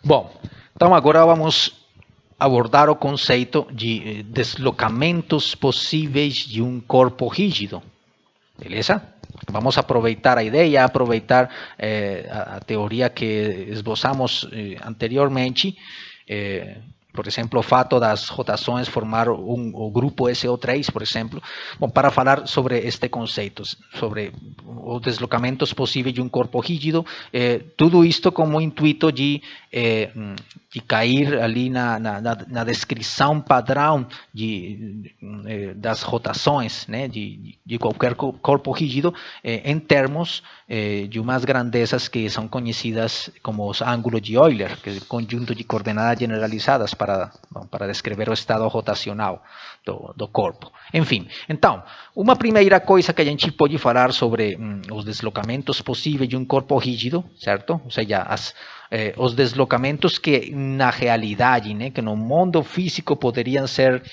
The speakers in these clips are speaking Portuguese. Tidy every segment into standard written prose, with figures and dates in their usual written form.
Bom, então agora vamos abordar o conceito de deslocamentos possíveis de um corpo rígido. Beleza? Vamos aproveitar a ideia, aproveitar a teoria que esboçamos anteriormente. Por exemplo, o fato das rotações formar o grupo SO3, por exemplo, bom, para falar sobre este conceito, sobre os deslocamentos possíveis de um corpo rígido, tudo isto como intuito de cair ali na descrição padrão das rotações, né, de qualquer corpo rígido, em termos de umas grandezas que são conhecidas como os ângulos de Euler, que é o conjunto de coordenadas generalizadas para descrever o estado rotacional do corpo. Enfim, então, uma primeira coisa que a gente pode falar sobre os deslocamentos possíveis de um corpo rígido, certo? Ou seja, os deslocamentos que na realidade, né, que no mundo físico poderiam ser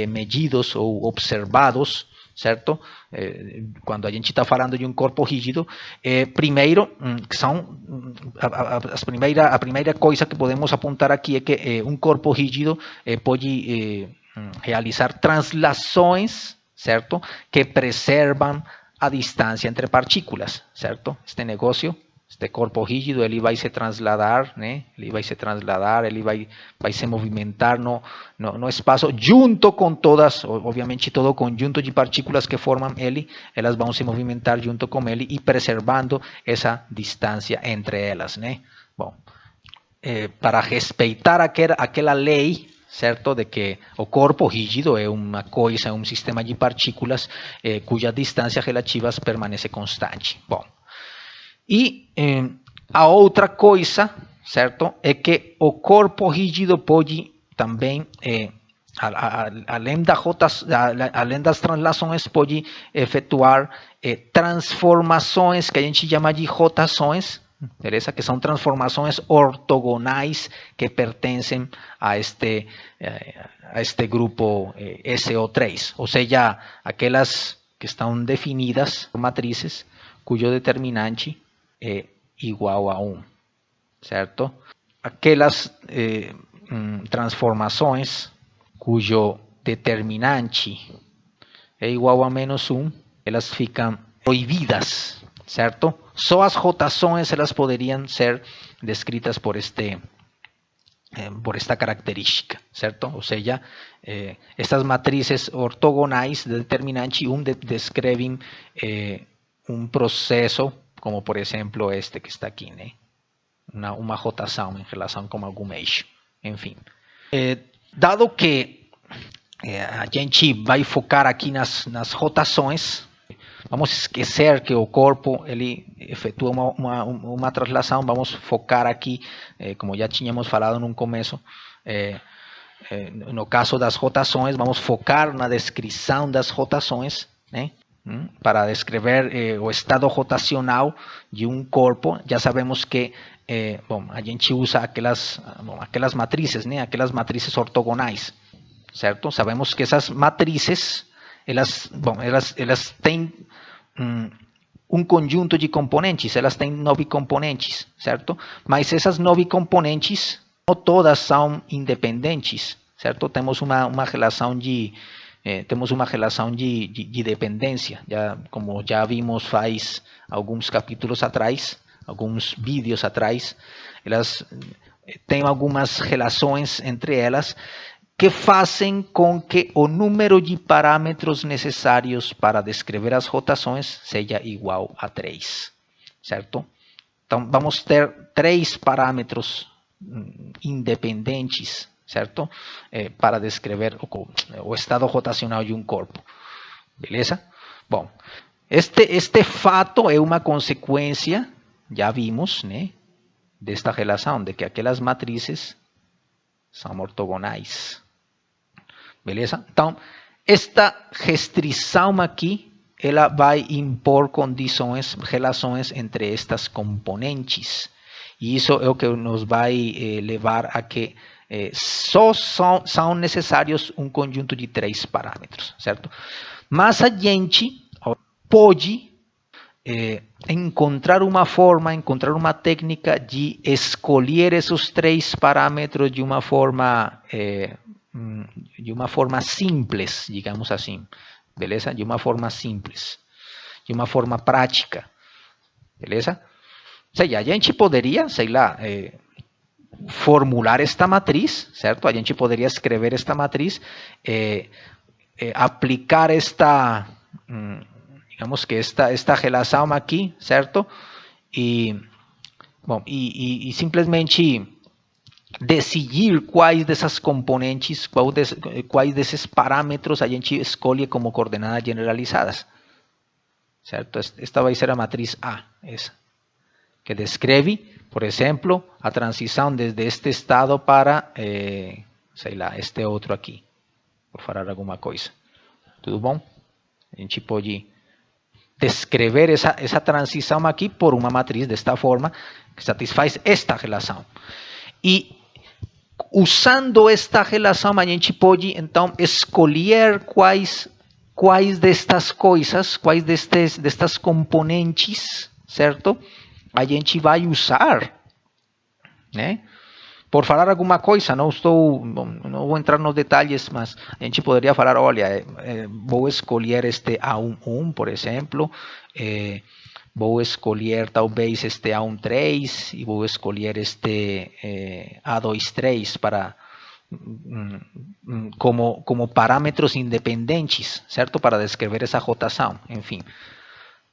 medidos ou observados, certo? Quando a gente está falando de um corpo rígido, primeiro, a primeira coisa que podemos apontar aqui é que um corpo rígido pode realizar translações, certo? Que preservam a distância entre partículas, certo? Este negócio, este corpo rígido, ele vai se trasladar, né? Ele vai se movimentar no espaço junto com todas, obviamente todo o conjunto de partículas que formam ele, elas vão se movimentar junto com ele e preservando essa distância entre elas, né? Bom, para respeitar aquela lei, certo, de que o corpo rígido é uma coisa, é um sistema de partículas cuja distância relativas permanece constante. Bom, e a outra coisa, certo, é que o corpo rígido pode também, além das translações, pode efetuar transformações que a gente chama de rotações, beleza? Que são transformações ortogonais que pertencem a este grupo SO3, ou seja, aquelas que estão definidas por matrizes cujo determinante é igual a 1, certo? Aquelas transformações cujo determinante é igual a menos 1, elas ficam proibidas, certo? Só as rotações elas poderiam ser descritas por esta característica, certo? Ou seja, estas matrizes ortogonais de determinante 1 descrevem um processo, como por exemplo este que está aqui, né? Uma rotação em relação com algum eixo. Enfim, dado que a gente vai focar aqui nas rotações, vamos esquecer que o corpo ele efetua uma translação, vamos focar aqui, como já tínhamos falado no começo, no caso das rotações, vamos focar na descrição das rotações, né? Para descrever o estado rotacional de um corpo. Já sabemos que bom, a gente usa aquelas matrizes, né? Aquelas matrizes ortogonais, certo? Sabemos que essas matrizes elas têm um conjunto de componentes, elas têm 9 componentes, certo? Mas essas 9 componentes não todas são independentes, certo? Temos uma relação de dependência, como já vimos faz alguns capítulos atrás, alguns vídeos atrás, elas têm algumas relações entre elas que fazem com que o número de parâmetros necessários para descrever as rotações seja igual a 3, certo? Então, vamos ter 3 parâmetros independentes, certo? Para descrever o estado rotacional de um corpo, beleza? Bom, este fato é uma consequência, já vimos, né, desta relação, de que aquelas matrizes são ortogonais, beleza? Então, esta restrição aqui, ela vai impor relações entre estas componentes, e isso é o que nos vai levar a que só são necessários um conjunto de 3 parâmetros, certo? Mas a gente pode encontrar uma forma, encontrar uma técnica de escolher esses três parâmetros de uma forma simples, digamos assim, beleza? De uma forma simples, de uma forma prática, beleza? Ou seja, a gente poderia, sei lá, formular esta matriz, certo? A gente poderia escrever esta matriz, aplicar esta, digamos que esta relação aqui, certo? E simplesmente decidir quais dessas componentes, quais desses parâmetros a gente escolhe como coordenadas generalizadas, certo? Esta vai ser a matriz A, essa, que descreve, por exemplo, a transição desde este estado para, sei lá, este outro aqui, por falar alguma coisa. Tudo bom? A gente pode descrever essa transição aqui por uma matriz desta forma, que satisfaz esta relação. E usando esta relação, a gente pode, então, escolher quais destas coisas, quais destas componentes, certo? A gente vai usar, né? Por falar alguma coisa, não vou entrar nos detalhes, mas a gente poderia falar, olha, vou escolher este A11, por exemplo, vou escolher talvez este A13 e vou escolher este A23 para como parâmetros independentes, certo? Para descrever essa rotação, enfim.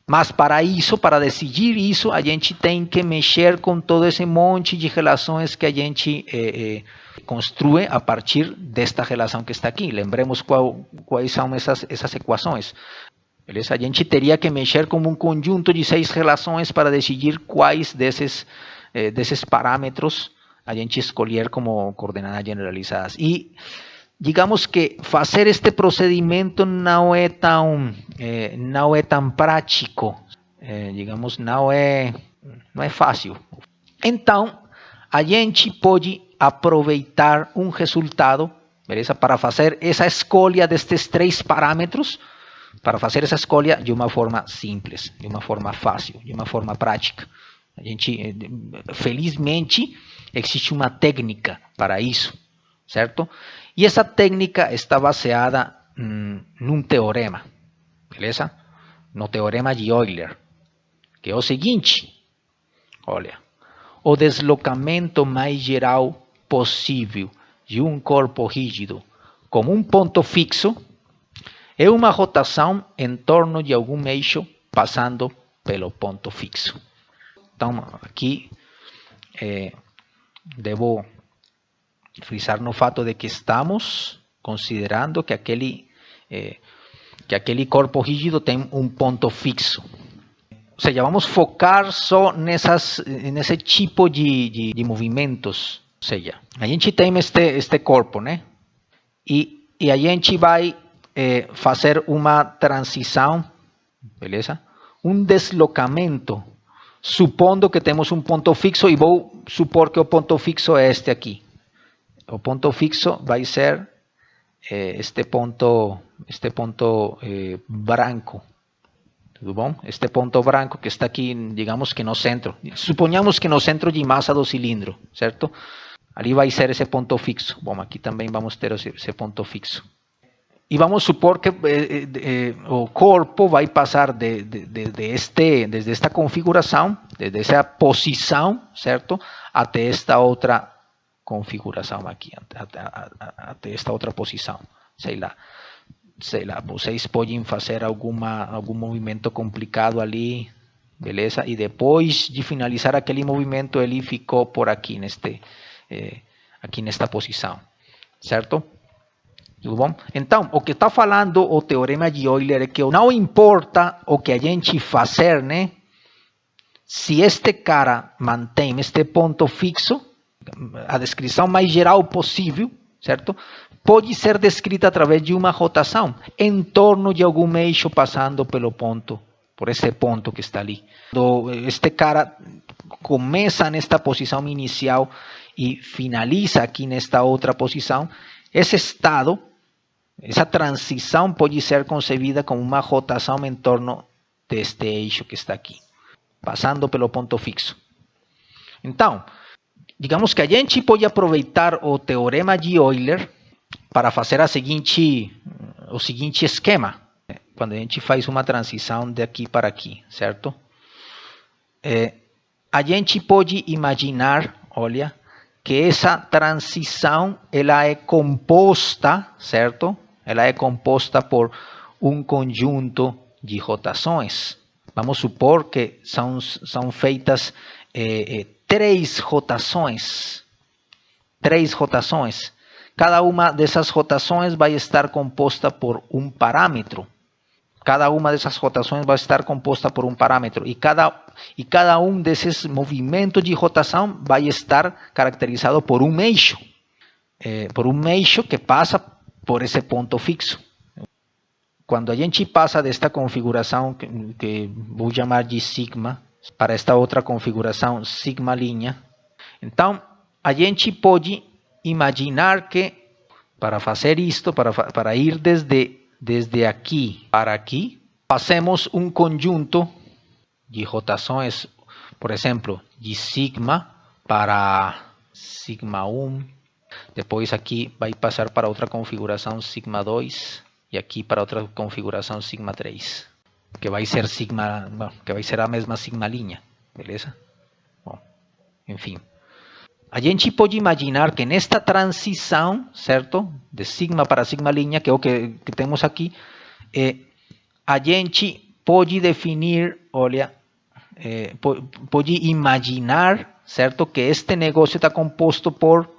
Mas para isso, para decidir isso, a gente tem que mexer com todo esse monte de relações que a gente construi a partir desta relação que está aqui. Lembremos quais são essas equações. Beleza? A gente teria que mexer com um conjunto de 6 relações para decidir quais desses parâmetros a gente escolher como coordenadas generalizadas. E digamos que fazer este procedimento não é tão prático, digamos, não é fácil. Então, a gente pode aproveitar um resultado, beleza? Para fazer essa escolha destes 3 parâmetros, para fazer essa escolha de uma forma simples, de uma forma fácil, de uma forma prática. A gente, felizmente, existe uma técnica para isso, certo? E essa técnica está baseada num teorema, beleza? No teorema de Euler, que é o seguinte, olha, o deslocamento mais geral possível de um corpo rígido com um ponto fixo é uma rotação em torno de algum eixo passando pelo ponto fixo. Então, aqui devo frisar no fato de que estamos considerando que aquele corpo rígido tem um ponto fixo. Ou seja, vamos focar só nesse tipo de movimentos. Ou seja, a gente tem este corpo, né? E a gente vai fazer uma transição, beleza? Um deslocamento, supondo que temos um ponto fixo, e vou supor que o ponto fixo é este aqui. O ponto fixo vai ser este ponto branco. Tudo bom? Este ponto branco que está aqui, digamos que no centro. Suponhamos que no centro de massa do cilindro, certo? Ali vai ser esse ponto fixo. Bom, aqui também vamos ter esse ponto fixo. E vamos supor que o corpo vai passar desde esta configuração, desde essa posição, certo? Até esta outra configuração aqui, até esta outra posição. Sei lá, vocês podem fazer algum movimento complicado ali, beleza? E depois de finalizar aquele movimento, ele ficou por aqui, aqui nesta posição, certo? Tudo bom? Então, o que está falando o teorema de Euler é que não importa o que a gente fazer, né? Se este cara mantém este ponto fixo, a descrição mais geral possível, certo? Pode ser descrita através de uma rotação em torno de algum eixo passando por esse ponto que está ali. Este cara começa nesta posição inicial e finaliza aqui nesta outra posição. Esse estado, essa transição pode ser concebida como uma rotação em torno deste eixo que está aqui, passando pelo ponto fixo. Então, digamos que a gente pode aproveitar o teorema de Euler para fazer o seguinte esquema, quando a gente faz uma transição de aqui para aqui, certo? A gente pode imaginar, olha, que essa transição ela é composta, certo? Ela é composta por um conjunto de rotações. Vamos supor que são feitas três rotações. Cada uma dessas rotações vai estar composta por um parâmetro. E cada um desses movimentos de rotação vai estar caracterizado por um eixo. Que passa por esse ponto fixo. Quando a gente passa desta configuração, que vou chamar de sigma, para esta outra configuração, sigma linha, então a gente pode imaginar que, para fazer isto, para ir desde aqui para aqui, fazemos um conjunto de rotações, por exemplo, de sigma para sigma 1, depois aqui vai passar para outra configuração sigma 2 e aqui para outra configuração sigma 3, que vai ser a mesma sigma linha, beleza? Bom, enfim. A gente pode imaginar que nesta transição, certo? De sigma para sigma linha, que é o que temos aqui, a gente pode definir, olha, pode imaginar, certo? Que este negócio está composto por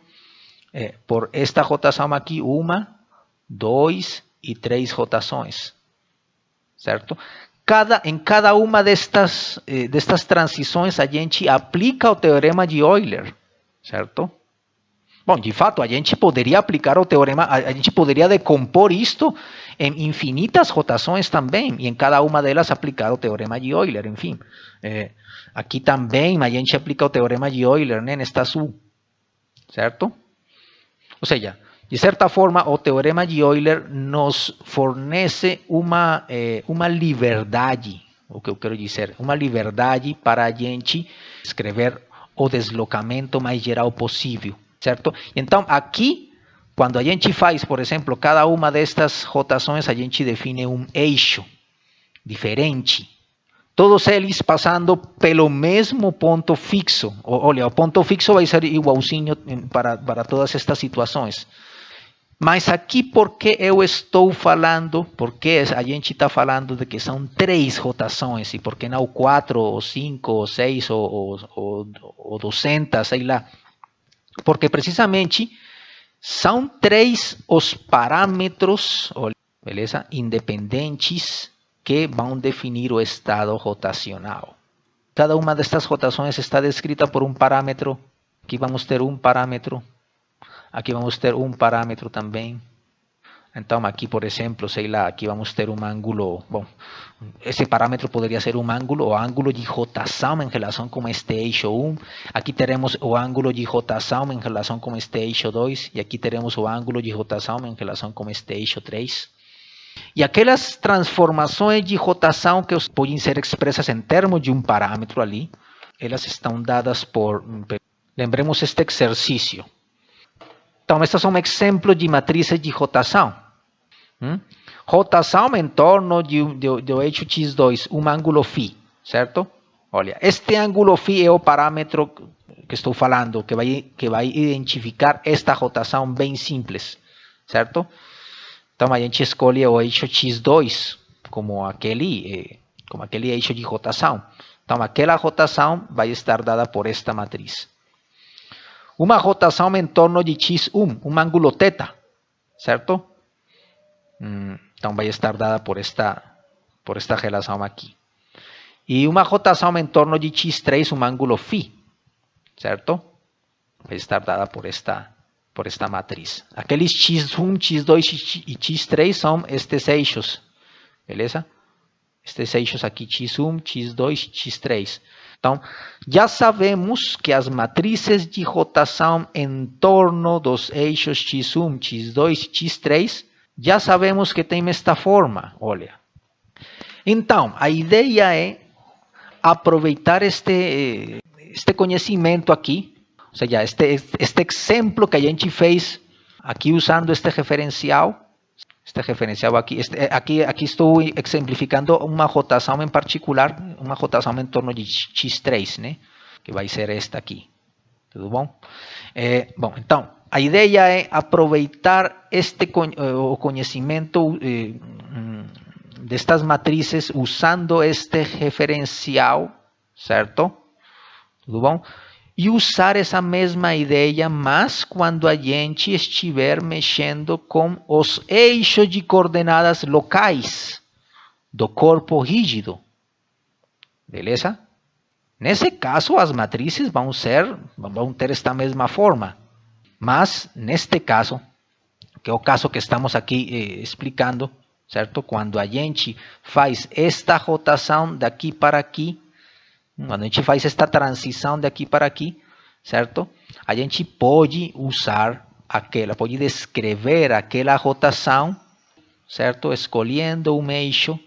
esta rotação aqui, 1, 2 e 3 rotações, certo? Em cada uma destas transições, a gente aplica o teorema de Euler, certo? Bom, de fato, a gente poderia aplicar o teorema, a gente poderia decompor isto em infinitas rotações também, e em cada uma delas aplicar o teorema de Euler, enfim. Aqui também a gente aplica o teorema de Euler, né, nesta azul, certo? Ou seja, de certa forma, o teorema de Euler nos fornece uma liberdade, o que eu quero dizer, uma liberdade para a gente escrever o deslocamento mais geral possível, certo? Então, aqui, quando a gente faz, por exemplo, cada uma destas rotações, a gente define um eixo diferente. Todos eles passando pelo mesmo ponto fixo. Olha, o ponto fixo vai ser igualzinho para todas estas situações. Mas aqui, por que eu estou falando, porque a gente está falando de que são 3 rotações, e por que não 4, ou 5, ou 6, ou 200, sei lá. Porque precisamente são 3 os parâmetros, beleza, independentes que vão definir o estado rotacional. Cada uma destas rotações está descrita por um parâmetro. Aqui vamos ter um parâmetro. Aqui vamos ter um parâmetro também. Então, aqui, por exemplo, sei lá, aqui vamos ter um ângulo. Bom, esse parâmetro poderia ser um ângulo, o ângulo de rotação em relação com este eixo 1. Aqui teremos o ângulo de rotação em relação com este eixo 2. E aqui teremos o ângulo de rotação em relação com este eixo 3. E aquelas transformações de rotação que podem ser expressas em termos de um parâmetro ali, elas estão dadas por... Lembremos este exercício. Então, estes são exemplos de matrizes de rotação. Rotação em torno do eixo x2, um ângulo φ, certo? Olha, este ângulo φ é o parâmetro que estou falando, que vai identificar esta rotação bem simples, certo? Então, a gente escolhe o eixo x2 como aquele eixo de rotação. Então, aquela rotação vai estar dada por esta matriz. Uma rotação em torno de x1, um ângulo θ, certo? Então, vai estar dada por esta relação aqui. E uma rotação em torno de x3, um ângulo φ, certo? Vai estar dada por esta matriz. Aqueles x1, x2 e x3 são estes eixos, beleza? Estes eixos aqui, x1, x2, x3. Então, já sabemos que as matrizes de rotação em torno dos eixos x1, x2 e x3, já sabemos que tem esta forma, olha. Então, a ideia é aproveitar este conhecimento aqui, ou seja, este exemplo que a gente fez aqui usando este referencial aqui, aqui estou exemplificando uma rotação em particular, uma rotação em torno de x3, né? Que vai ser esta aqui. Tudo bom? Bom, então, a ideia é aproveitar o conhecimento destas matrizes usando este referencial, certo? Tudo bom? E usar essa mesma ideia, mas quando a gente estiver mexendo com os eixos de coordenadas locais do corpo rígido. Beleza? Nesse caso, as matrizes vão ter esta mesma forma. Mas, neste caso, que é o caso que estamos aqui explicando, certo? Quando a gente faz esta rotação daqui para aqui, quando a gente faz esta transição daqui para aqui, certo? A gente pode usar pode descrever aquela rotação, certo? Escolhendo um eixo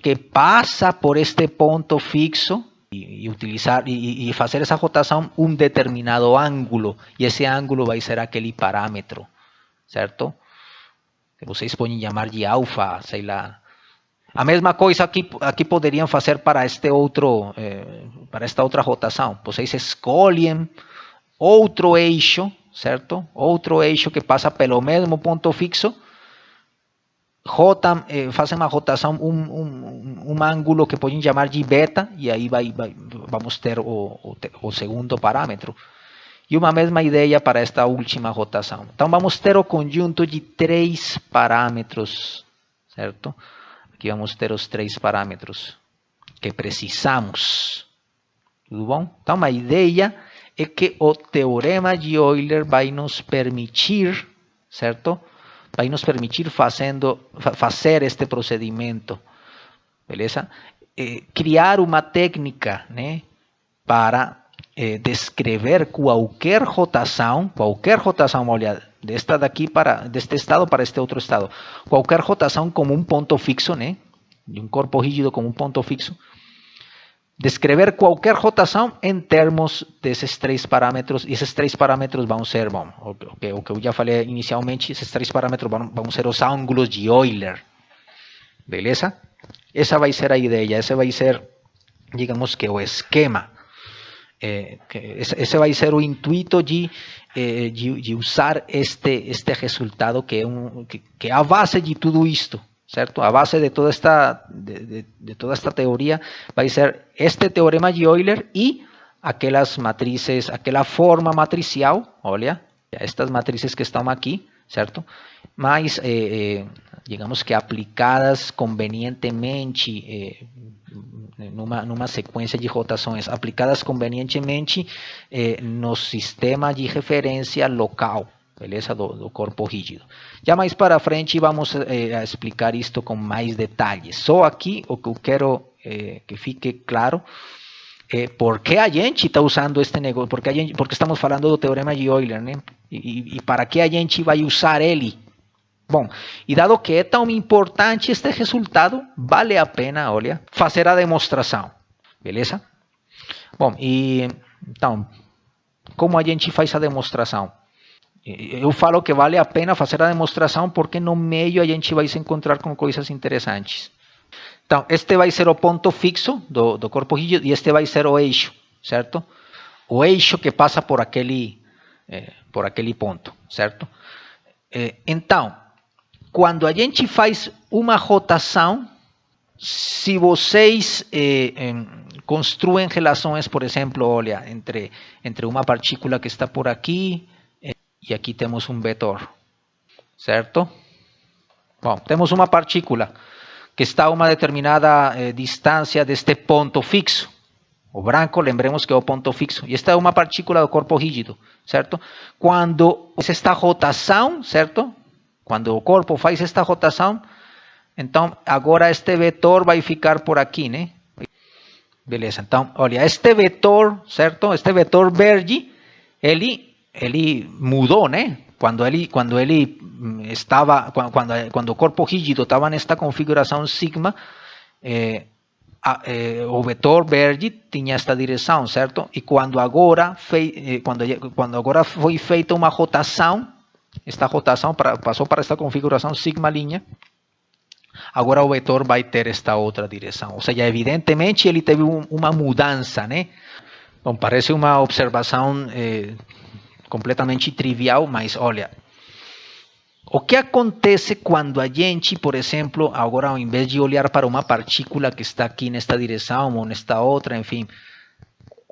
que passa por este ponto fixo e fazer essa rotação um determinado ângulo, e esse ângulo vai ser aquele parâmetro, certo? Que vocês podem chamar de alfa, sei lá. A mesma coisa aqui poderiam fazer para para esta outra rotação. Vocês escolhem outro eixo, certo? Outro eixo que passa pelo mesmo ponto fixo, fazem uma rotação, um ângulo que podem chamar de beta, e aí vamos ter o segundo parâmetro. E uma mesma ideia para esta última rotação. Então vamos ter o conjunto de 3 parâmetros, certo? Aqui vamos ter os 3 parâmetros que precisamos. Tudo bom? Então a ideia é que o teorema de Euler vai nos permitir, certo? Vai nos permitir fazer este procedimento, beleza? Criar uma técnica, né, para descrever qualquer rotação, olha, deste estado para este outro estado, qualquer rotação como um ponto fixo, né, de um corpo rígido como um ponto fixo, descrever qualquer rotação em termos desses 3 parâmetros, e esses 3 parâmetros vão ser, bom, o que eu já falei inicialmente, esses 3 parâmetros vão ser os ângulos de Euler, beleza? Essa vai ser a ideia, esse vai ser, digamos que o esquema. Esse vai ser o intuito de usar este resultado que é a base de tudo isto, certo? A base de toda esta teoria vai ser este teorema de Euler e aquelas matrizes, aquela forma matricial, olha, estas matrizes que estão aqui, certo? Mas, digamos que aplicadas convenientemente, numa sequência de rotações, aplicadas convenientemente no sistema de referência local, beleza? Do corpo rígido. Já mais para frente vamos a explicar isto com mais detalhes. Só aqui o que eu quero que fique claro é por que a gente está usando este negócio, porque estamos falando do teorema de Euler, né? E para que a gente vai usar ele. Bom, e dado que é tão importante este resultado, vale a pena, olha, fazer a demonstração, beleza? Bom, e então, como a gente faz a demonstração? Eu falo que vale a pena fazer a demonstração porque no meio a gente vai se encontrar com coisas interessantes. Então, este vai ser o ponto fixo do corpo rígido e este vai ser o eixo, certo? O eixo que passa por aquele ponto, certo? Então, quando a gente faz uma rotação, se vocês construem relações, por exemplo, olha, entre uma partícula que está por aqui e aqui temos um vetor, certo? Bom, temos uma partícula que está a uma determinada distância deste ponto fixo. O branco, lembremos que é o ponto fixo. E esta é uma partícula do corpo rígido, certo? Quando esta rotação, certo? Quando o corpo faz esta rotação, então agora este vetor vai ficar por aqui, né? Beleza, então, olha, este vetor, certo? Este vetor verde, ele mudou, né? quando o corpo rígido estava nesta configuração sigma, o vetor verde tinha esta direção, certo? E quando agora foi feita uma rotação, esta rotação passou para esta configuração sigma linha, agora o vetor vai ter esta outra direção. Ou seja, evidentemente ele teve uma mudança, né? Bom, parece uma observação completamente trivial, mas olha, o que acontece quando a gente, por exemplo, agora ao invés de olhar para uma partícula que está aqui nesta direção ou nesta outra, enfim,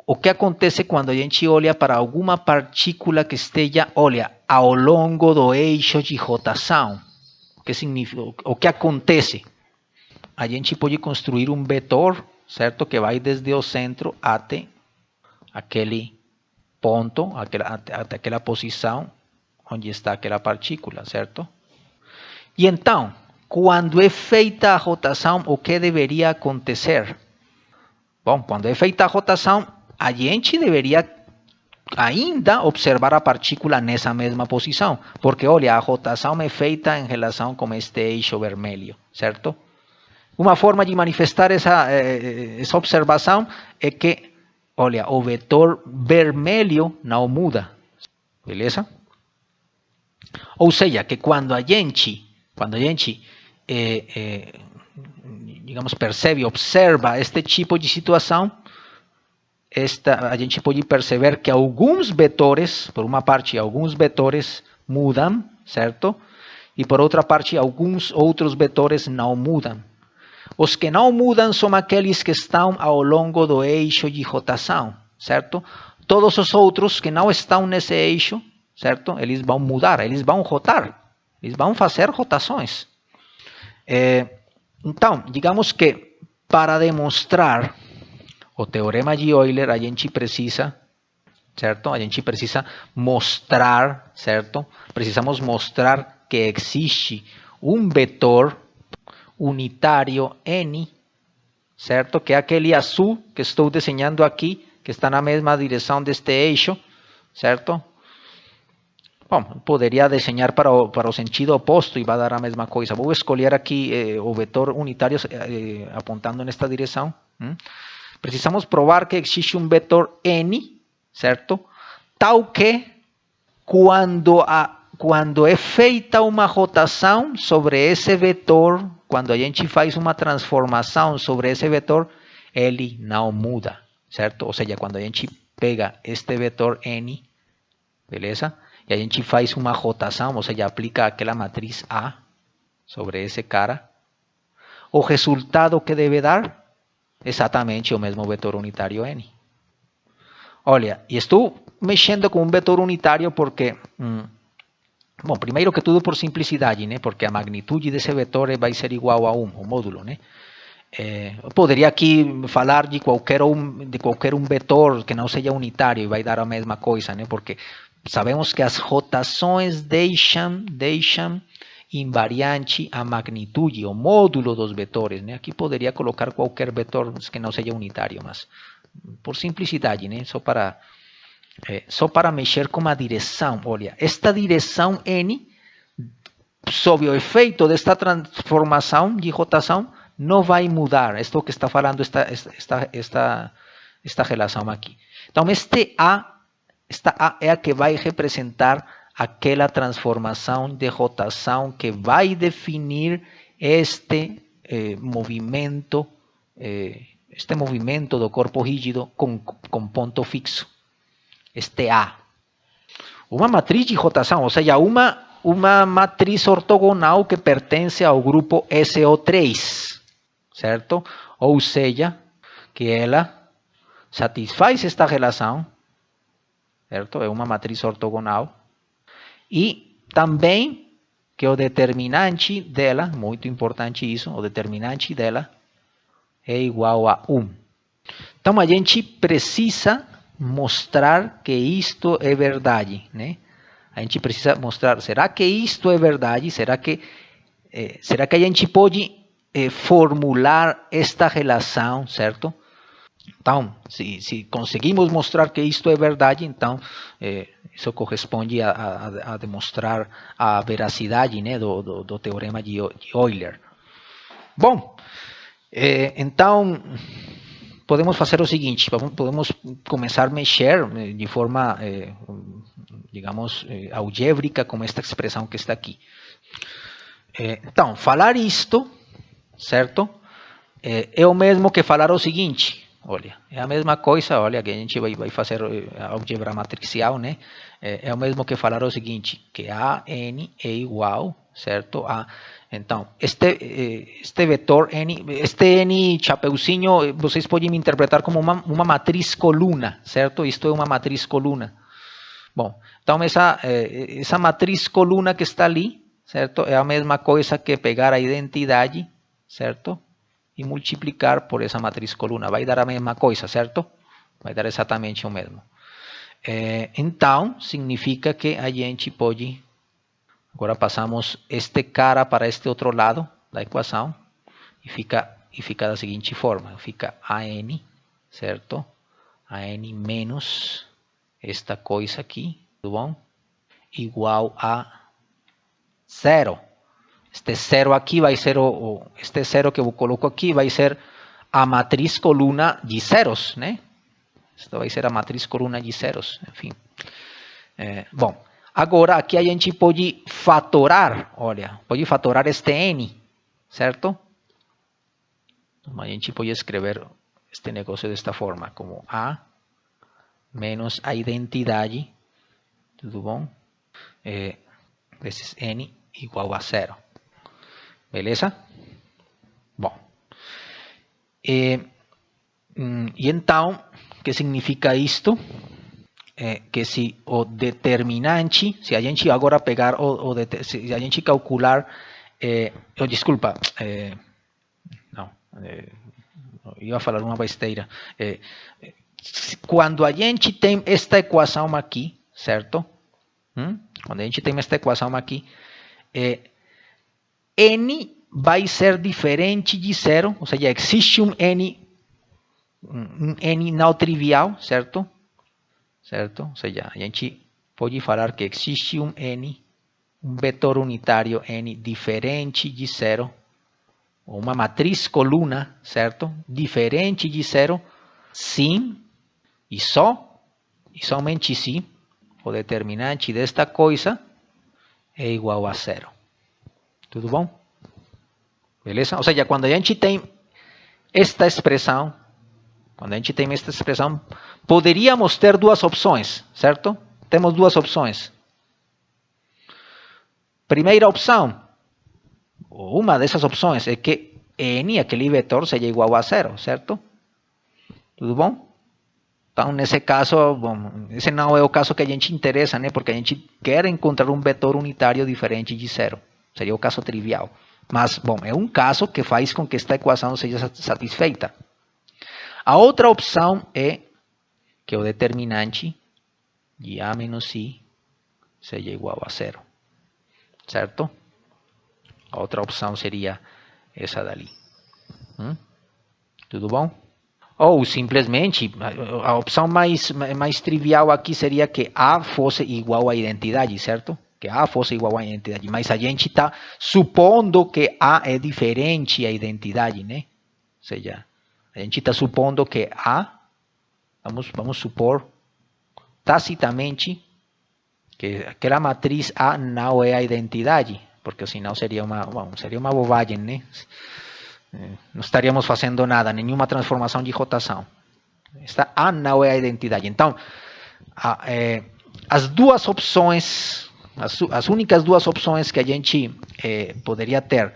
o que acontece quando a gente olha para alguma partícula que esteja, olha, ao longo do eixo de rotação? O que significa? O que acontece? A gente pode construir um vetor, certo, que vai desde o centro até aquele ponto, até aquela posição onde está aquela partícula, certo? E então, quando é feita a rotação, o que deveria acontecer? Bom, quando é feita a rotação, a gente deveria ainda observar a partícula nessa mesma posição, porque, olha, a rotação é feita em relação com este eixo vermelho, certo? Uma forma de manifestar essa observação é que, olha, o vetor vermelho não muda, beleza? Ou seja, que quando a gente digamos, percebe, observa este tipo de situação, a gente pode perceber que alguns vetores, por uma parte, alguns vetores mudam, certo? E por outra parte, alguns outros vetores não mudam. Os que não mudam são aqueles que estão ao longo do eixo de rotação, certo? Todos os outros que não estão nesse eixo, certo? Eles vão mudar, eles vão rotar, eles vão fazer rotações. Então, digamos que para demonstrar o teorema de Euler, a gente precisa, certo? A gente precisa mostrar, certo? Precisamos mostrar que existe um vetor unitário N, certo? Que é aquele azul que estou desenhando aqui, que está na mesma direção deste eixo, certo? Bom, poderia desenhar para o sentido oposto e vai dar a mesma coisa. Vou escolher aqui o vetor unitário apontando nesta direção. Precisamos provar que existe um vetor N, certo? Tal que quando é feita uma rotação sobre esse vetor, quando a gente faz uma transformação sobre esse vetor, ele não muda, certo? Ou seja, quando a gente pega este vetor N, beleza? E a gente faz uma rotação, ou seja, aplica aquela matriz A sobre esse cara, o resultado que deve dar exatamente o mesmo vetor unitário N. Olha, e estou mexendo com um vetor unitário porque, bom, primeiro que tudo por simplicidade, né? Porque a magnitude desse vetor vai ser igual a 1, o módulo, né? Eu poderia aqui falar de qualquer um vetor que não seja unitário e vai dar a mesma coisa, né? Porque sabemos que as rotações deixam invariante a magnitude, o módulo dos vetores, né? Aqui poderia colocar qualquer vetor que não seja unitário, mas por simplicidade, né? Só para mexer com a direção. Olha, esta direção N, sob o efeito desta transformação de rotação, não vai mudar. Isto que está falando esta relação aqui. Então, esta A é a que vai representar aquela transformação de rotação que vai definir este movimento do corpo rígido com ponto fixo. Este A. Uma matriz de rotação, ou seja, uma matriz ortogonal que pertence ao grupo SO3, certo? Ou seja, que ela satisfaz esta relação, certo? É uma matriz ortogonal. E também que o determinante dela, muito importante isso, o determinante dela é igual a 1. Então a gente precisa mostrar que isto é verdade, né? A gente precisa mostrar, será que isto é verdade? Será que a gente pode formular esta relação, certo? Então, se conseguimos mostrar que isto é verdade, então isso corresponde a demonstrar a veracidade, né, do teorema de Euler. Bom, então podemos fazer o seguinte: podemos começar a mexer de forma, digamos, algébrica com esta expressão que está aqui. Então, falar isto, certo? É o mesmo que falar o seguinte. Olha, é a mesma coisa, olha, que a gente vai fazer álgebra matricial, né? É o mesmo que falar o seguinte, que AN é igual, certo? Então, este vetor N, este N chapeuzinho, vocês podem interpretar como uma matriz coluna, certo? Isto é uma matriz coluna. Bom, então essa matriz coluna que está ali, certo? É a mesma coisa que pegar a identidade, certo? E multiplicar por essa matriz coluna. Vai dar a mesma coisa, certo? Vai dar exatamente o mesmo. Então, significa que a gente pode... Agora passamos este cara para este outro lado da equação e fica da seguinte forma. Fica AN, certo? AN menos esta coisa aqui, tudo bom? Igual a zero. Este zero aqui vai ser este zero que eu coloco aqui vai ser a matriz coluna de zeros, né? Isto vai ser a matriz coluna de zeros, enfim. Bom, agora aqui a gente pode fatorar, olha, pode fatorar este n, certo? Então, a gente pode escrever este negócio desta forma, como a menos a identidade, tudo bom? Vezes n igual a zero. Beleza? Bom. E então, o que significa isto? Que se o determinante, se a gente agora pegar, se a gente calcular, desculpa, não, ia falar uma besteira. Quando a gente tem esta equação aqui, certo? Quando a gente tem esta equação aqui, n vai ser diferente de zero, ou seja, existe um n não trivial, certo? Certo? Ou seja, a gente pode falar que existe um n, um vetor unitário n diferente de zero, ou uma matriz coluna, certo? Diferente de zero, sim, e somente se o determinante desta coisa é igual a zero. Tudo bom? Beleza? Ou seja, quando a gente tem esta expressão, poderíamos ter duas opções, certo? Temos duas opções. Primeira opção, uma dessas opções é que n, aquele vetor, seja igual a zero, certo? Tudo bom? Então, nesse caso, bom, esse não é o caso que a gente interessa, né? Porque a gente quer encontrar um vetor unitário diferente de zero. Seria o caso trivial. Mas, bom, é um caso que faz com que esta equação seja satisfeita. A outra opção é que o determinante de A menos I seja igual a zero. Certo? A outra opção seria essa dali. Tudo bom? Ou simplesmente, a opção mais trivial aqui seria que A fosse igual à identidade, certo? Que A fosse igual à identidade. Mas a gente está supondo que A é diferente à identidade, né? Ou seja, a gente está supondo que A, vamos supor tacitamente que aquela matriz A não é a identidade, porque senão seria uma bobagem, né? Não estaríamos fazendo nada, nenhuma transformação de rotação. Esta A não é a identidade. Então, as duas opções, as únicas duas opções que a gente poderia ter,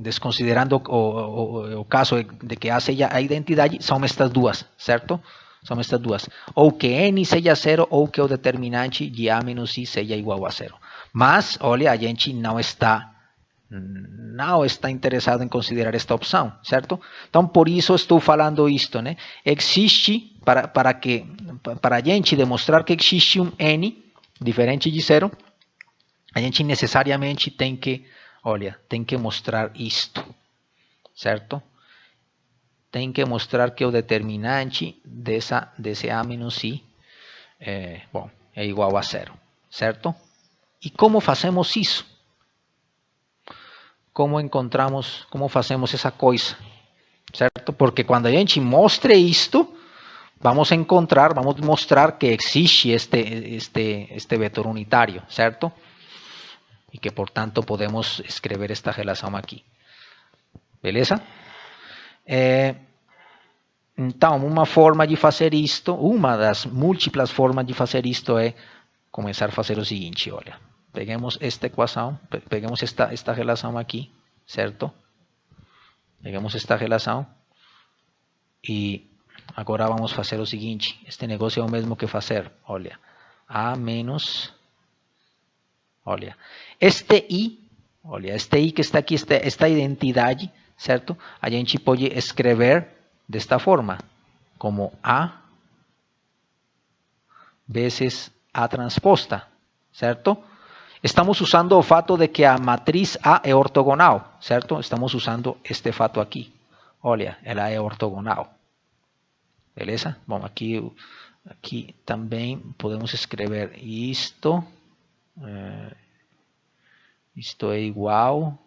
desconsiderando o caso de que A seja a identidade, são estas duas, certo? São estas duas. Ou que n seja zero, ou que o determinante de A menos I seja igual a zero. Mas, olha, a gente não está interessado em considerar esta opção, certo? Então, por isso estou falando isto, né? Existe, para a gente demonstrar que existe um n diferente de zero, a gente necessariamente tem que mostrar isto, certo? Tem que mostrar que o determinante desse A menos I é igual a zero, certo? E como fazemos isso? Como fazemos essa coisa, certo? Porque quando a gente mostre isto, vamos mostrar que existe este vetor unitário, certo? E que, portanto, podemos escrever esta relação aqui. Beleza? Então, uma forma de fazer isto, uma das múltiplas formas de fazer isto é começar a fazer o seguinte, olha. Peguemos esta equação, peguemos esta relação aqui, certo? Pegamos esta relação e agora vamos fazer o seguinte. Este negócio é o mesmo que fazer, olha. A menos, olha. Este I que está aqui, esta identidade, certo? A gente pode escrever desta forma, como A vezes A transposta, certo? Estamos usando o fato de que a matriz A é ortogonal, certo? Estamos usando este fato aqui. Olha, ela é ortogonal. Beleza? Bom, aqui também podemos escrever isto. Isto é igual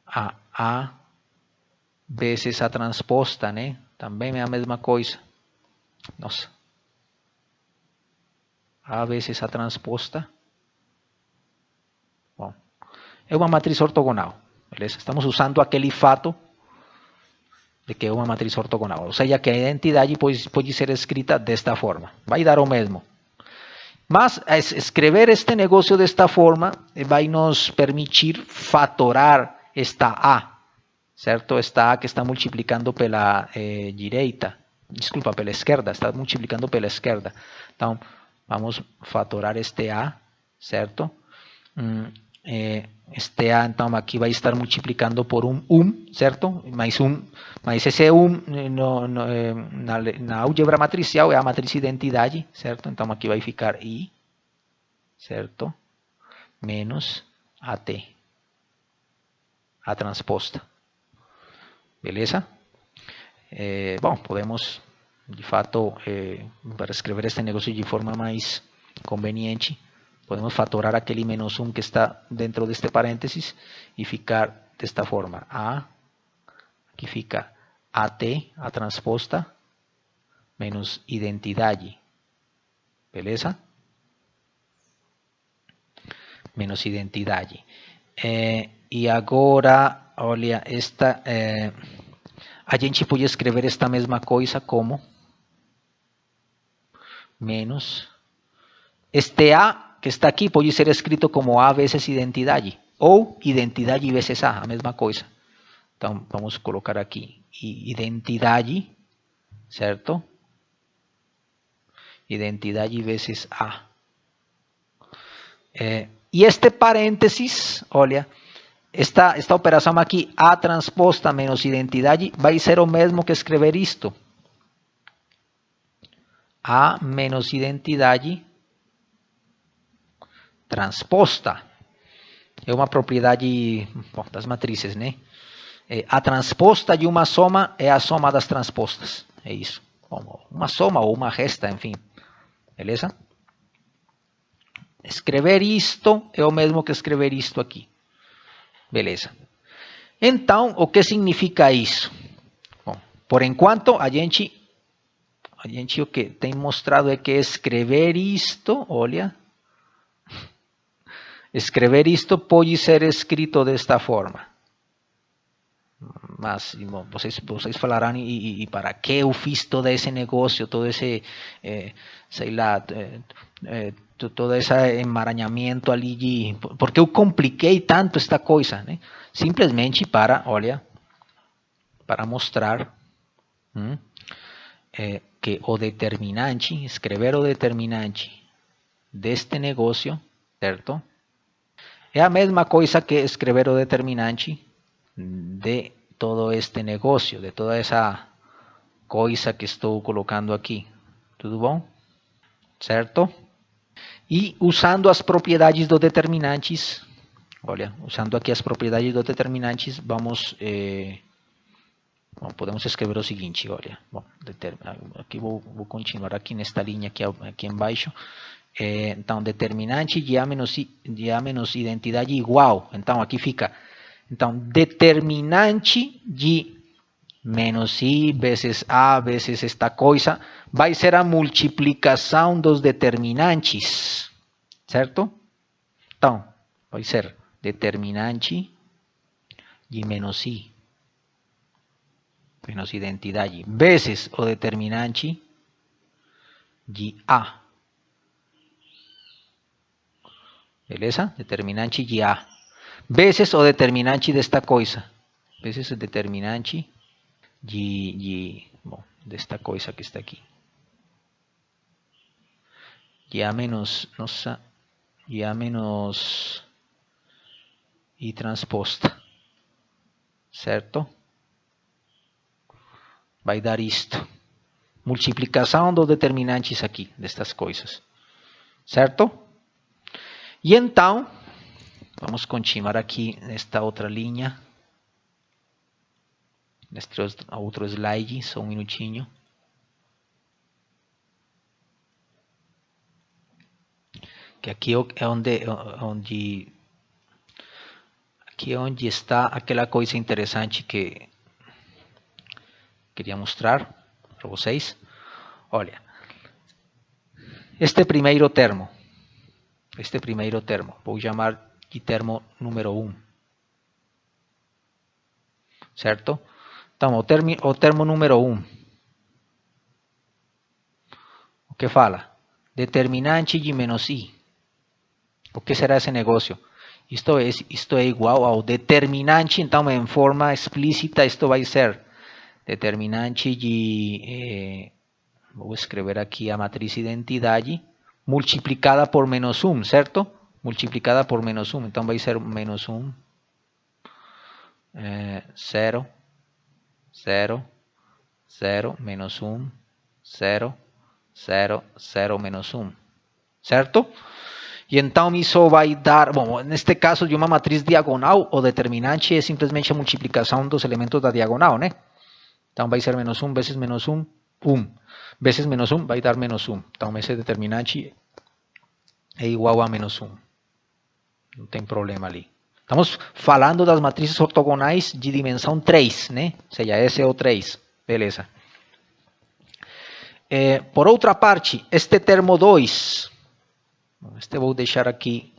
a A vezes A transposta, né? Também é a mesma coisa. Nossa. A vezes A transposta. Bom, é uma matriz ortogonal. Beleza? Estamos usando aquele fato de que é uma matriz ortogonal. Ou seja, que a identidade pode ser escrita desta forma. Vai dar o mesmo. Mas escrever este negócio desta forma vai nos permitir fatorar esta A, certo? Esta A que está multiplicando pela direita, desculpa, pela esquerda, está multiplicando pela esquerda. Então, vamos fatorar este A, certo? Este A, então, aqui vai estar multiplicando por certo? Mas esse na álgebra matricial é a matriz identidade, certo? Então, aqui vai ficar I, certo? Menos AT, A transposta. Beleza? Bom, podemos, de fato, para escrever este negócio de forma mais conveniente, podemos fatorar aquele menos 1 que está dentro deste parênteses e ficar desta forma. Aqui fica AT, A transposta, menos identidade. Beleza? Menos identidade. E agora, olha, a gente pode escrever esta mesma coisa como menos este A que está aqui pode ser escrito como A vezes identidade ou identidade vezes A, a mesma coisa. Então, vamos colocar aqui identidade, certo? Identidade vezes A. E este parênteses, olha, esta operação aqui, A transposta menos identidade, vai ser o mesmo que escrever isto. A menos identidade transposta. É uma propriedade das matrizes, né? A transposta de uma soma é a soma das transpostas. É isso. Uma soma ou uma resta, enfim. Beleza? Escrever isto é o mesmo que escrever isto aqui. Beleza. Então, o que significa isso? Bom, por enquanto, a gente o que tem mostrado é que escrever isto, olha, escrever isto pode ser escrito desta forma. Mas bom, vocês falarão, e para que eu fiz todo esse negócio, todo esse, sei lá, todo esse emaranhamento ali, porque eu compliquei tanto esta coisa, né? Simplesmente para, olha, para mostrar que o determinante, escrever o determinante deste negócio, certo? É a mesma coisa que escrever o determinante de todo este negócio, de toda essa coisa que estou colocando aqui. Tudo bom? Certo? E usando as propriedades dos determinantes, olha, usando aqui as propriedades dos determinantes, vamos Bom, podemos escrever o seguinte, olha. Bom, aqui vou continuar aqui nesta linha aqui embaixo. Então, determinante de A menos identidade igual. Então, aqui fica. Então, determinante de menos I vezes A vezes esta coisa vai ser a multiplicação dos determinantes, certo? Então, vai ser determinante de menos I, menos identidade, vezes o determinante de A. Beleza? Determinante de A. Vezes o determinante desta coisa. Vezes o determinante desta coisa que está aqui. De A menos, nossa, de A menos I transposta. Certo? Vai dar isto. Multiplicação dos determinantes aqui, destas coisas. Certo? E então, vamos continuar aqui nesta outra linha. Neste outro slide, só um minutinho. Que aqui é onde está aquela coisa interessante que queria mostrar para vocês. Olha, este primeiro termo, vou chamar de termo número 1. Certo? Então, o termo número 1. O que fala? Determinante de menos I. O que será esse negócio? Isto é igual ao determinante, então em forma explícita isto vai ser determinante de, vou escrever aqui a matriz identidade, multiplicada por menos 1, certo? Multiplicada por menos 1, então vai ser menos 1, 0, 0, 0, menos 1, 0, 0, 0, menos 1, certo? E então isso vai dar, bom, neste caso de uma matriz diagonal, o determinante é simplesmente a multiplicação dos elementos da diagonal, né? Então vai ser menos 1 vezes menos 1, 1. Vezes menos 1 vai dar menos 1. Então esse determinante é igual a menos 1. Não tem problema ali. Estamos falando das matrizes ortogonais de dimensão 3, né? Ou seja, esse é o 3. Beleza. Por outra parte, este termo 2, este vou deixar aqui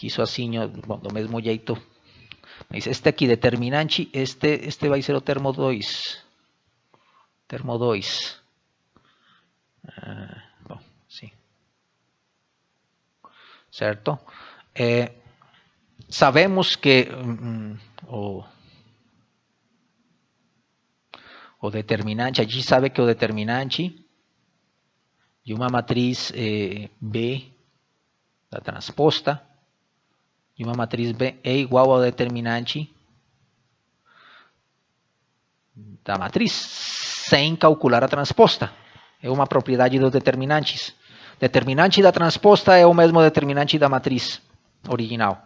sozinho, bom, do mesmo jeito. Mas este aqui, determinante, este vai ser o termo 2. Termo 2. Bom, sim. Certo? Sabemos que o determinante, a gente sabe que o determinante de uma matriz B da transposta, de uma matriz B é igual ao determinante da matriz, sem calcular a transposta. É uma propriedade dos determinantes. Determinante da transposta é o mesmo determinante da matriz original,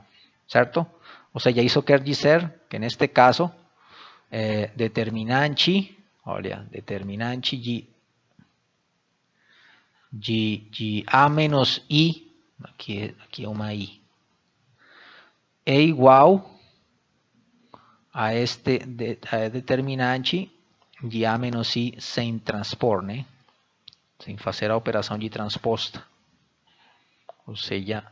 certo? Ou seja, isso quer dizer que neste caso, determinante, olha, determinante de A menos I, aqui é uma I, é igual a este determinante de A menos I sem transpor, né? Sem fazer a operação de transposta. Ou seja,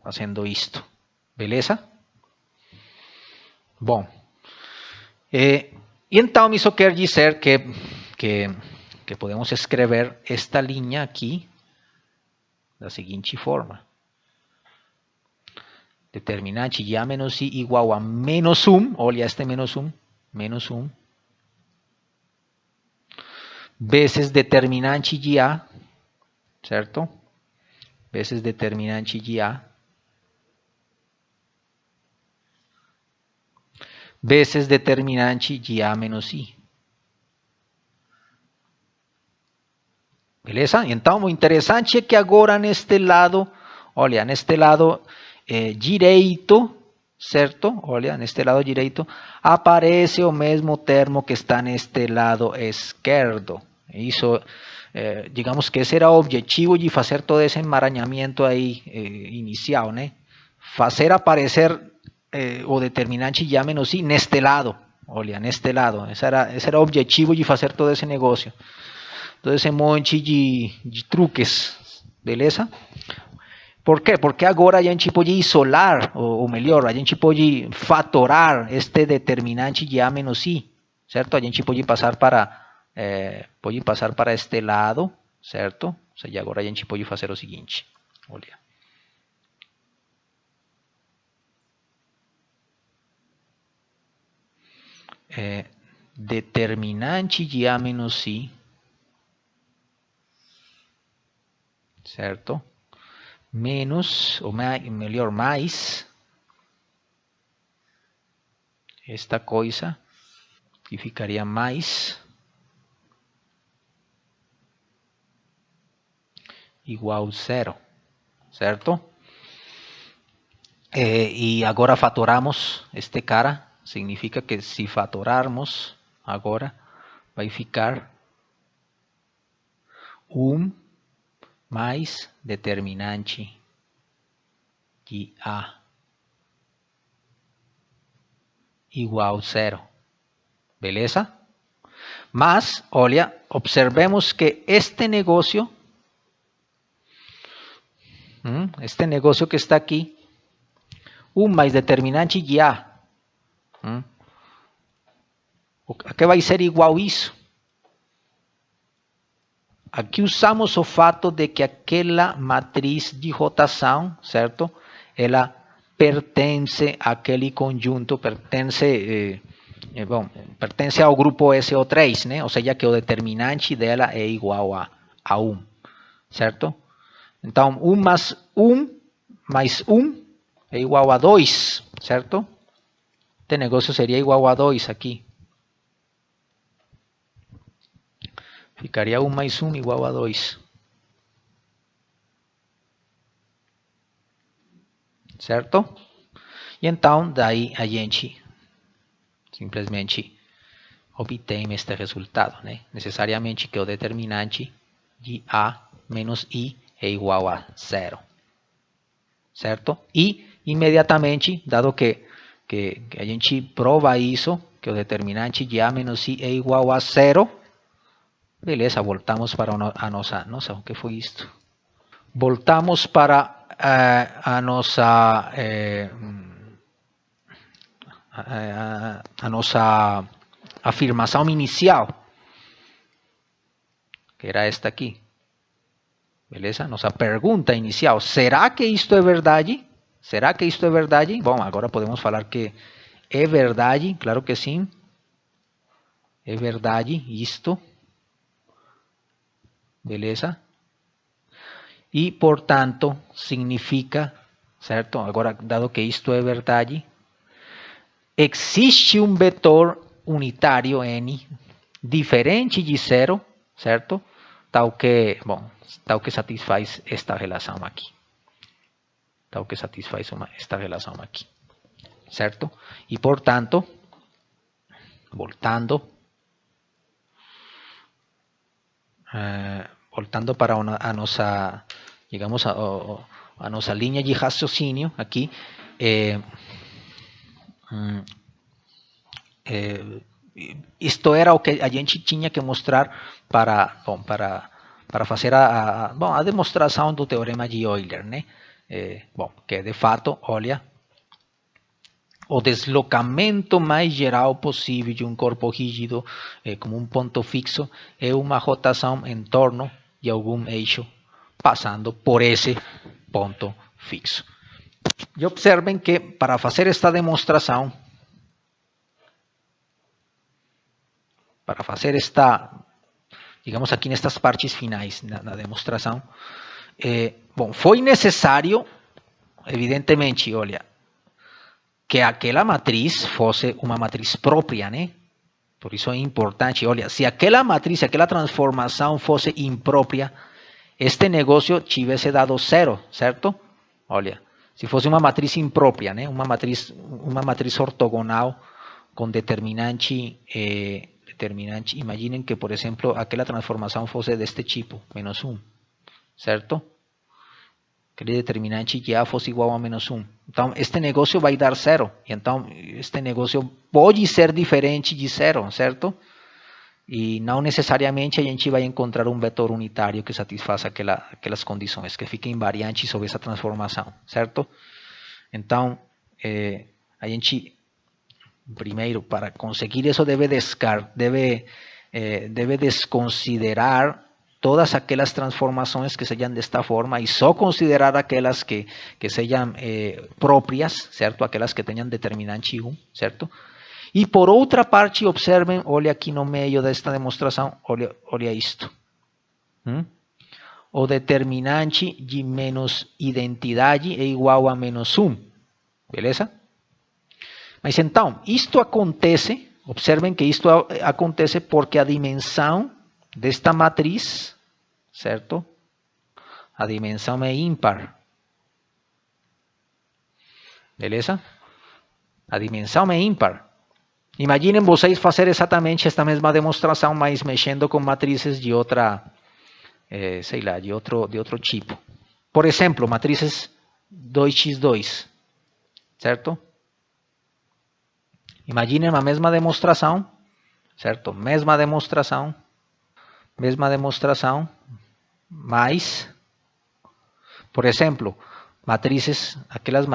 fazendo isto. Beleza? Bom. E então isso quer dizer que podemos escrever esta linha aqui da seguinte forma. Determinante de A menos I igual a menos 1. Olha este menos 1. Menos 1. Vezes determinante de A. Certo? Vezes determinante de A. Vezes determinante de A menos I. Beleza? Então, o interessante é que agora neste lado, olha, neste lado direito, certo? Olha, neste lado direito, aparece o mesmo termo que está neste lado esquerdo. Isso, digamos que esse era o objetivo de fazer todo esse emaranhamento aí inicial, né? Fazer aparecer o determinante ya menos i neste lado. Olha, neste lado. Esse era o objetivo de fazer todo esse negócio. Todo esse monte de truques, beleza? Por quê? Porque agora a gente pode isolar, ou melhor, a gente pode fatorar este determinante de A menos I, certo? A gente pode passar para este lado, certo? Ou seja, agora a gente pode fazer o seguinte, olha. Determinante de A menos I, certo? Menos, ou melhor, mais esta coisa, que ficaria mais igual a zero, certo? E agora fatoramos este cara, significa que se fatorarmos agora, vai ficar 1 mais determinante de A igual a zero. Beleza? Mas, olha, observemos que este negócio que está aqui, 1 mais determinante de A, que vai ser igual a isso. Aqui usamos o fato de que aquela matriz de rotação, certo? Ela pertence àquele conjunto, pertence ao grupo SO3, né? Ou seja, que o determinante dela é igual a 1, certo? Então, 1 mais 1 é igual a 2, certo? Este negócio seria igual a 2 aqui. Ficaria 1 mais 1 igual a 2. Certo? E então, daí a gente simplesmente obtém este resultado, né? Necessariamente que o determinante de A menos I é igual a zero. Certo? E, imediatamente, dado que a gente prova isso, que o determinante de A menos I é igual a zero, beleza, voltamos para a nossa... Nossa, o que foi isto? Voltamos para a nossa afirmação inicial, que era esta aqui. Beleza? Nossa pergunta inicial. Será que isto é verdade? Será que isto é verdade? Bom, agora podemos falar que é verdade, claro que sim. É verdade isto. Beleza? E, portanto, significa, certo? Agora, dado que isto é verdade, existe um vetor unitário n diferente de zero, certo? Tal que satisfaz esta relação aqui. Tal que satisfaz esta relação aqui, certo? E, portanto, voltando para a nossa, digamos, a nossa linha de raciocínio aqui, isto era o que a gente tinha que mostrar para fazer a demonstração do teorema de Euler, né? Que de fato, olha, o deslocamento mais geral possível de um corpo rígido como um ponto fixo é uma rotação em torno de algum eixo passando por esse ponto fixo. E observem que para fazer esta demonstração, para fazer esta, digamos aqui nestas partes finais da demonstração, foi necessário, evidentemente, olha, que aquela matriz fosse uma matriz própria, né? Por isso é importante, olha, se aquela matriz, se aquela transformação fosse imprópria, este negócio tivesse dado zero, certo? Olha, se fosse uma matriz imprópria, né? Uma matriz uma matriz ortogonal com determinante, imaginem que, por exemplo, aquela transformação fosse deste tipo, menos 1, certo? Aquele determinante já fosse igual a menos 1. Então, este negócio vai dar 0. Então, este negócio pode ser diferente de 0, certo? E não necessariamente a gente vai encontrar um vetor unitário que satisfaça aquelas condições, que fique invariante sobre essa transformação, certo? Então, a gente, primeiro, para conseguir isso, deve desconsiderar todas aquelas transformações que sejam desta forma e só considerar aquelas que sejam próprias, certo? Aquelas que tenham determinante 1, certo? E por outra parte, observem, olha aqui no meio desta demonstração, olha isto. O determinante de menos identidade é igual a menos 1, beleza? Mas então, isto acontece, observem que isto acontece porque a dimensão desta matriz, certo? A dimensão é ímpar. Beleza? A dimensão é ímpar. Imaginem vocês fazer exatamente esta mesma demonstração, mas mexendo com matrizes de outra, sei lá, de outro tipo. Por exemplo, matrizes 2x2, certo? Imaginem a mesma demonstração, certo? Mesma demonstração, mas, por exemplo, matrizes, aquela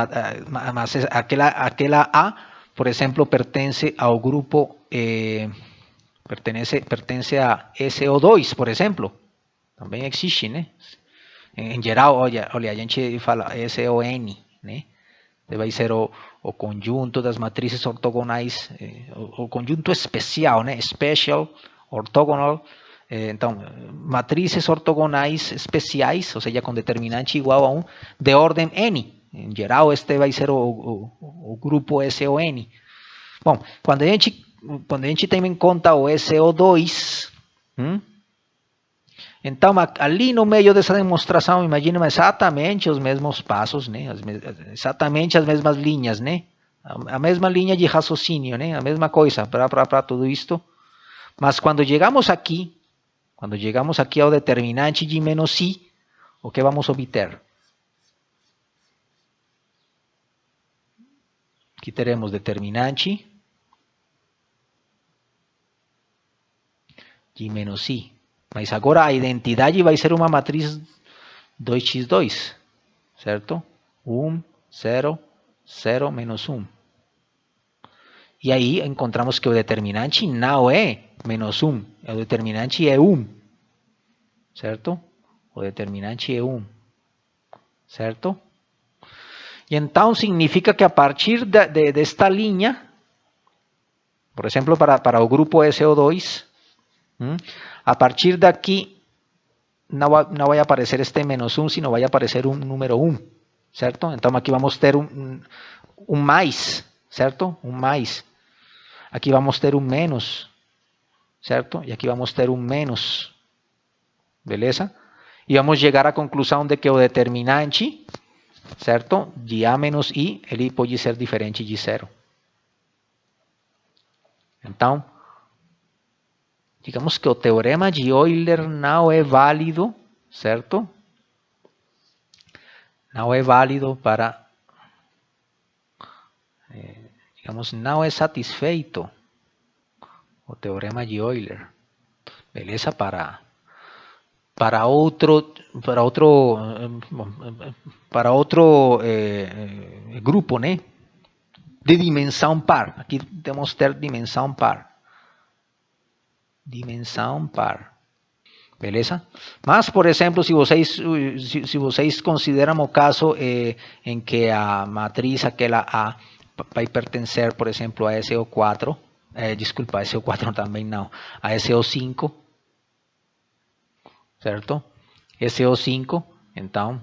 A, por exemplo, pertence ao grupo, pertence a SO2, por exemplo. Também existe, né? Em geral, olha, a gente fala SON, né? Vai ser o conjunto das matrizes ortogonais, o conjunto especial, né? Special, orthogonal. Então, matrizes ortogonais especiais, ou seja, com determinante igual a 1, de ordem N. Em geral, este vai ser o grupo SON. Bom, quando a gente tem em conta o SO2, então ali no meio dessa demonstração, imaginem exatamente os mesmos passos, né? Exatamente as mesmas linhas, né? A mesma linha de raciocínio, né? A mesma coisa para tudo isto. Mas quando chegamos aqui ao determinante de menos I, o que vamos obter? Aqui teremos determinante de menos I. Mas agora a identidade vai ser uma matriz 2x2, certo? 1, 0, 0, menos 1. E aí encontramos que o determinante não é menos 1, o determinante é 1, certo? O determinante é 1, certo? E então significa que a partir desta linha, por exemplo, para o grupo SO2, a partir daqui não vai aparecer este menos 1, sino vai aparecer um número 1, certo? Então aqui vamos ter um mais, certo? Um mais. Aqui vamos ter um menos, certo? E aqui vamos ter um menos, beleza? E vamos chegar à conclusão de que o determinante, certo? De A menos I, ele pode ser diferente de 0. Então, digamos que o teorema de Euler não é válido, certo? Não é válido para, digamos, não é satisfeito o teorema de Euler, beleza? Para outro grupo, né? De dimensão par. Aqui temos ter dimensão par. Dimensão par. Beleza? Mas, por exemplo, se vocês consideram o caso em que a matriz, aquela A, vai pertencer, por exemplo, a SO4, desculpa, a SO4 também não, a SO5, certo? SO5, então,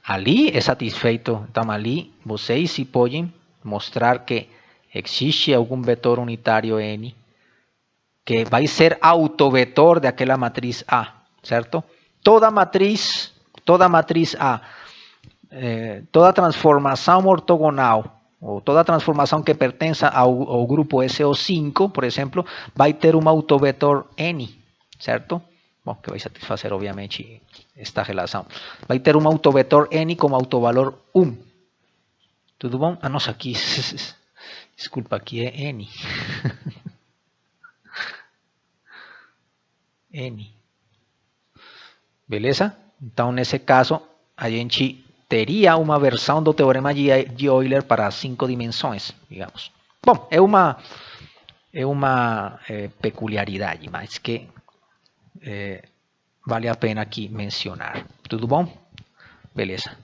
ali é satisfeito. Então, ali vocês se podem mostrar que existe algum vetor unitário N que vai ser autovetor daquela matriz A, certo? Toda matriz A, toda transformação ortogonal ou toda transformação que pertença ao grupo SO5, por exemplo, vai ter um autovetor N, certo? Bom, que vai satisfazer, obviamente, esta relação. Vai ter um autovetor N com autovalor 1. Tudo bom? Ah, nossa, aqui, desculpa, aqui é N. N. Beleza? Então, nesse caso, a gente teria uma versão do teorema de Euler para 5 dimensões, digamos. Bom, é uma peculiaridade, mas que vale a pena aqui mencionar. Tudo bom? Beleza.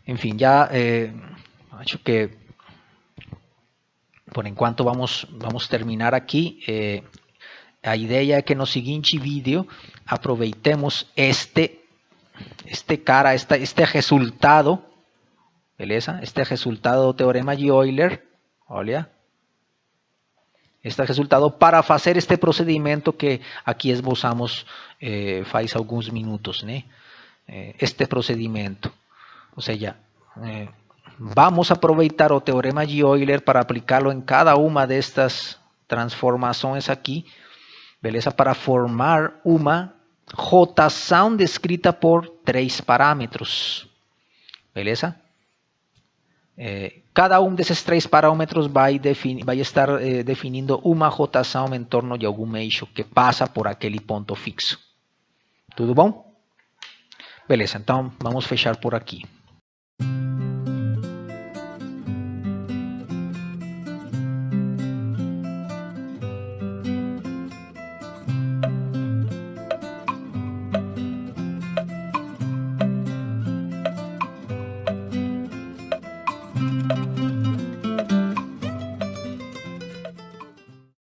Enfim, já acho que por enquanto vamos terminar aqui. A ideia é que no seguinte vídeo aproveitemos este resultado, beleza? Este resultado do teorema de Euler, olha, este resultado para fazer este procedimento que aqui esboçamos faz alguns minutos, né? Este procedimento, ou seja, vamos aproveitar o teorema de Euler para aplicá-lo em cada uma destas transformações aqui, beleza? Para formar uma rotação descrita por 3 parâmetros, beleza? Cada um desses 3 parâmetros vai estar definindo uma rotação em torno de algum eixo que passa por aquele ponto fixo. Tudo bom? Beleza, então vamos fechar por aqui.